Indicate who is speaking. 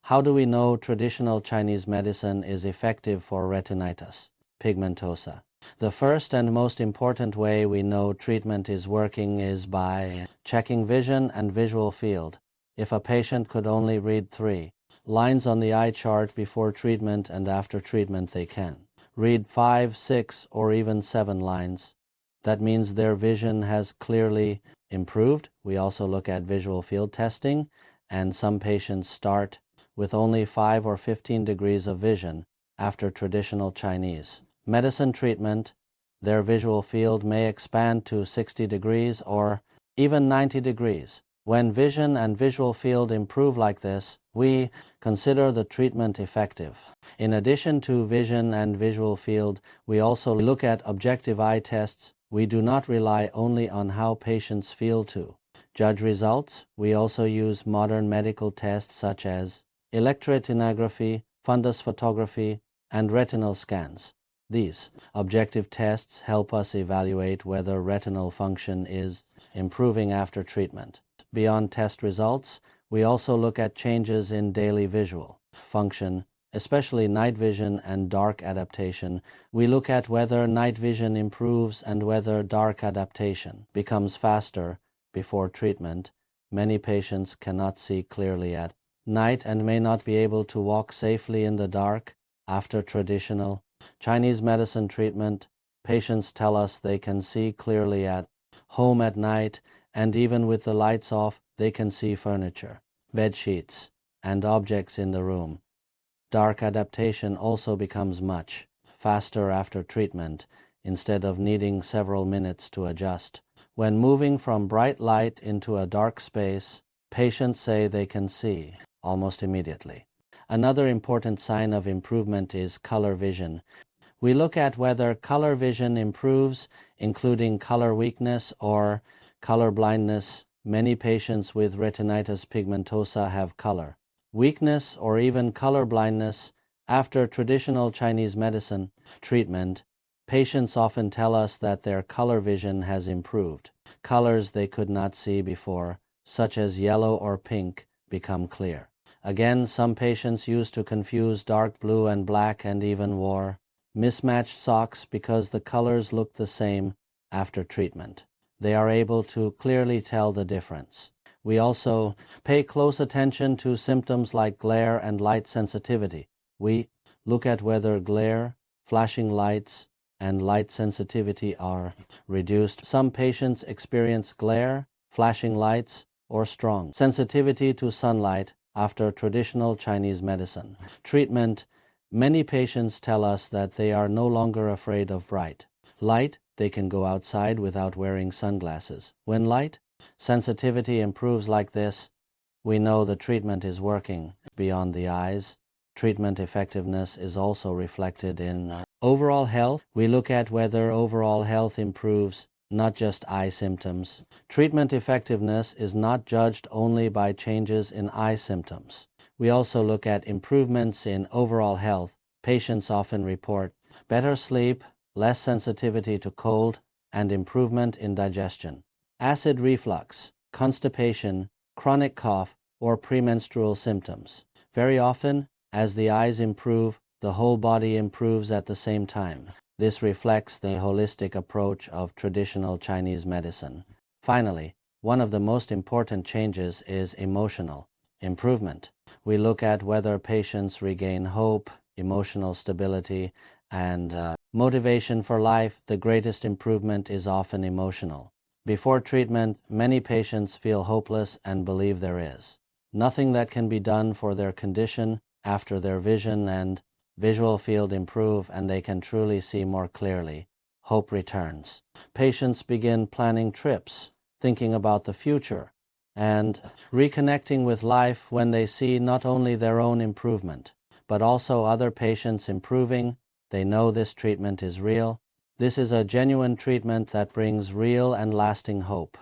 Speaker 1: How do we know traditional Chinese medicine is effective for retinitis pigmentosa? The first and most important way we know treatment is working is by checking vision and visual field. If a patient could only read 3 lines on the eye chart before treatment and after treatment, they can read 5, 6, or even 7 lines. That means their vision has clearly improved. We also look at visual field testing, and some patients start with only 5 or 15 degrees of vision after traditional Chinese medicine treatment. Their visual field may expand to 60 degrees or even 90 degrees. When vision and visual field improve like this, we consider the treatment effective. In addition to vision and visual field, we also look at objective eye tests. We do not rely only on how patients feel to judge results. We also use modern medical tests such as electroretinography, fundus photography, and retinal scans. These objective tests help us evaluate whether retinal function is improving after treatment. Beyond test results, we also look at changes in daily visual function, especially night vision and dark adaptation. We look at whether night vision improves and whether dark adaptation becomes faster before treatment. Many patients cannot see clearly at night and may not be able to walk safely in the dark. After traditional Chinese medicine treatment, patients tell us they can see clearly at home at night, and even with the lights off, they can see furniture, bed sheets, and objects in the room. Dark adaptation also becomes much faster after treatment, instead of needing several minutes to adjust. When moving from bright light into a dark space, patients say they can see almost immediately. Another important sign of improvement is color vision. We look at whether color vision improves, including color weakness or color blindness. Many patients with retinitis pigmentosa have color weakness or even color blindness. After traditional Chinese medicine treatment, patients often tell us that their color vision has improved. Colors they could not see before, such as yellow or pink, become clear. Again, some patients used to confuse dark blue and black and even wore mismatched socks because the colors looked the same after treatment. They are able to clearly tell the difference. We also pay close attention to symptoms like glare and light sensitivity. We look at whether glare, flashing lights, and light sensitivity are reduced. Some patients experience glare, flashing lights, or strong sensitivity to sunlight after traditional Chinese medicine treatment. Many patients tell us that they are no longer afraid of bright light. They can go outside without wearing sunglasses. When light sensitivity improves like this, we know the treatment is working. Beyond the eyes, treatment effectiveness is also reflected in overall health. We look at whether overall health improves, not just eye symptoms. Treatment effectiveness is not judged only by changes in eye symptoms. We also look at improvements in overall health. Patients often report better sleep, less sensitivity to cold, and improvement in digestion. Acid reflux, constipation, chronic cough, or premenstrual symptoms. Very often, as the eyes improve, the whole body improves at the same time. This reflects the holistic approach of traditional Chinese medicine. Finally, one of the most important changes is emotional improvement. We look at whether patients regain hope, emotional stability, and motivation for life. The greatest improvement is often emotional. Before treatment, many patients feel hopeless and believe there is nothing that can be done for their condition. After their vision and visual field improve and they can truly see more clearly, hope returns. Patients begin planning trips, thinking about the future, and reconnecting with life when they see not only their own improvement, but also other patients improving. They know this treatment is real. This is a genuine treatment that brings real and lasting hope.